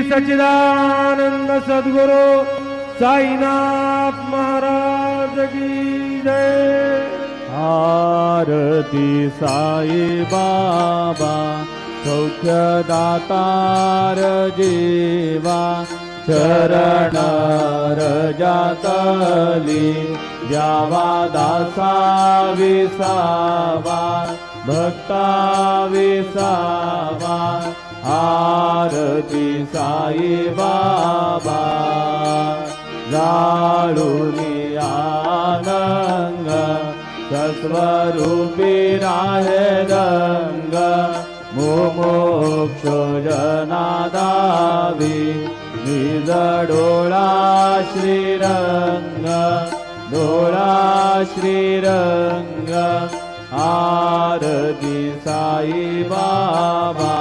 सच्चिदानंद सद्गुरु साईनाथ महाराज की जय। आरती साई बाबा सौख्यदातार जीवा चरण रजातली द्यावा दासा विसावा भक्ता विसावा। आरती साई बाबा जाळूनी आनंद सस्वरूपी राहे रंग मुमुक्ष जनादावी निज डोळा श्रीरंग डोळा श्रीरंग। आरती साई बाबा